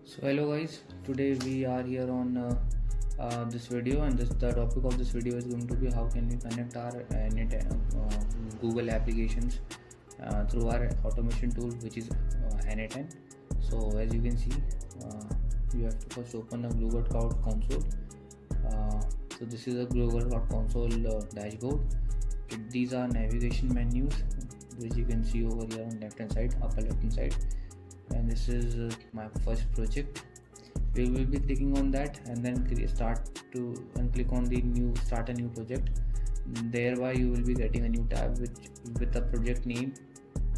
So hello guys, today we are here on this video, and the topic of this video is going to be how can we connect our Google applications through our automation tool, which is N8n. So as you can see, you have to first open a Google Cloud console. So this is a Google Cloud console dashboard. These are navigation menus, which you can see over here on left hand side, upper left hand side. And this is my first project. We will be clicking on that and then click on the start a new project. Thereby you will be getting a new tab with the project name.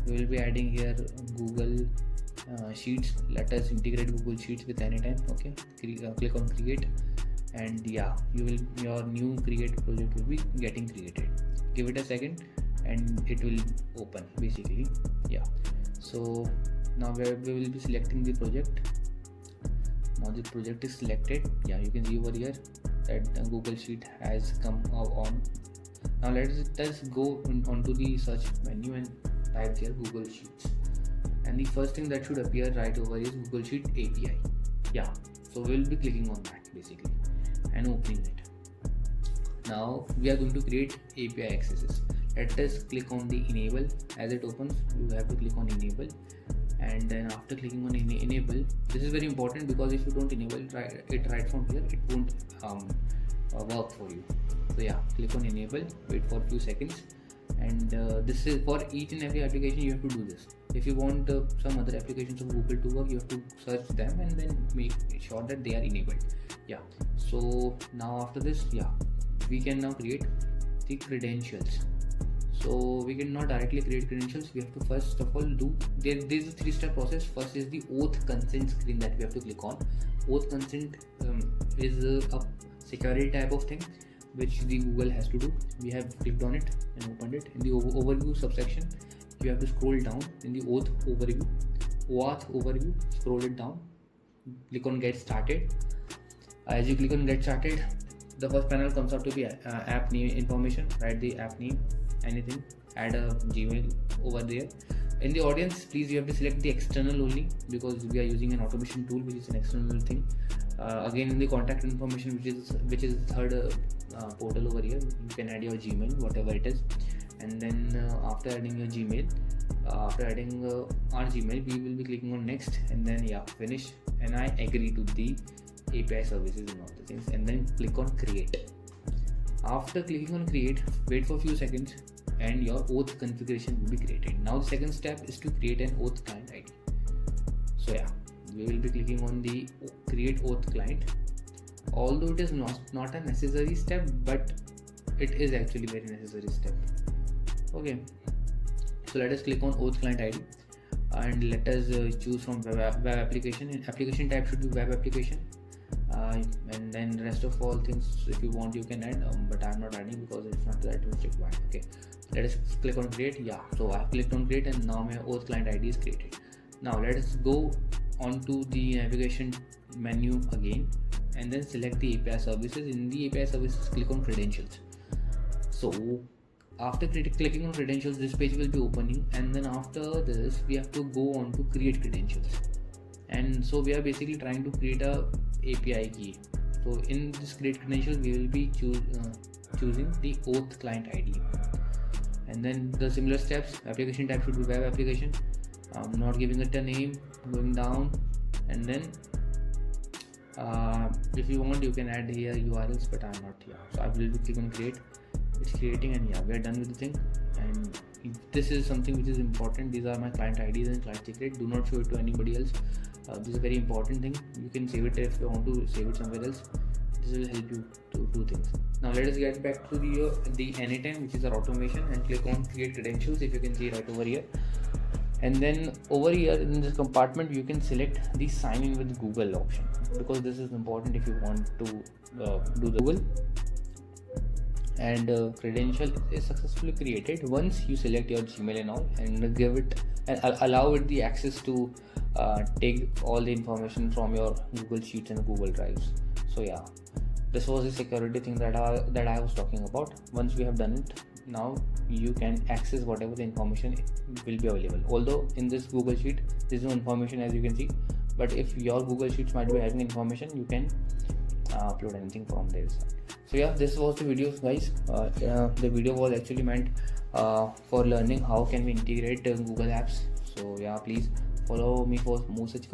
We will be adding here Google Sheets. Let us integrate Google Sheets with N8n. Okay, click on create, and yeah, your new create project will be getting created. Give it a second and it will open basically. Yeah, so now we will be selecting the project. Now the project is selected. Yeah, you can see over here that the Google Sheet has come on. Now let us go onto the search menu and type here Google Sheets, and the first thing that should appear right over here is Google Sheet API. Yeah, so we will be clicking on that basically and opening it. Now we are going to create API accesses. Let us click on the enable. As it opens, you have to click on enable, and then after clicking on enable, this is very important because if you don't enable it right from here, it won't work for you. So yeah, click on enable, wait for a few seconds, and this is for each and every application. You have to do this. If you want some other applications of Google to work, you have to search them and then make sure that they are enabled. Yeah, so now after this, yeah, we can now create the credentials. So we cannot directly create credentials. We have to first of all do there is a 3-step process. First is the auth consent screen that we have to click on. Auth consent is a security type of thing which the Google has to do. We have clicked on it and opened it. In the overview subsection, you have to scroll down in the auth overview, OAuth overview, scroll it down, click on get started. As you click on get started, the first panel comes out to be app name information. Write the app name, anything, add a Gmail over there. In the audience, please, you have to select the external only because we are using an automation tool which is an external thing. Again, in the contact information, which is the third portal over here, you can add your Gmail, whatever it is. And then after adding your Gmail, after adding our Gmail, we will be clicking on next, and then yeah, finish, and I agree to the API services and all the things, and then click on create. After clicking on create, wait for a few seconds and your auth configuration will be created. Now the second step is to create an auth client ID. So yeah, we will be clicking on the create auth client. Although it is not a necessary step, but it is actually very necessary step. Okay, so let us click on auth client ID and let us choose from web application. Application type should be web application. And then rest of all things, if you want, you can add, but I'm not adding because it's not that much required. Okay, let us click on create. Yeah, so I've clicked on create and now my auth client ID is created. Now let us go onto the navigation menu again and then select the API services. In the API services, click on credentials. So after clicking on credentials, this page will be opening, and then after this we have to go on to create credentials. And so we are basically trying to create a API key. So in this create credential, we will be choosing the auth client ID, and then the similar steps. Application type should be web application. Not giving it a name, going down, and then if you want, you can add here URLs, but I'm not here. So I will be clicking on create. It's creating, and yeah, we are done with the thing. And this is something which is important. These are my client IDs and client secret. Do not show it to anybody else. This is a very important thing. You can save it if you want to save it somewhere else. This will help you to do things. Now let us get back to the N8n, which is our automation, and click on create credentials. If you can see right over here, and then over here in this compartment, you can select the sign in with Google option, because this is important if you want to do the Google. And credential is successfully created once you select your Gmail and all, and give it and allow it the access to take all the information from your Google Sheets and Google Drives. So yeah, this was the security thing that I was talking about. Once we have done it, now you can access whatever the information will be available. Although in this Google Sheet, there is no information, as you can see, but if your Google Sheets might be having information, you can upload anything from there. So yeah, this was the video, guys. The video was actually meant for learning how can we integrate Google apps. So yeah, please follow me for more such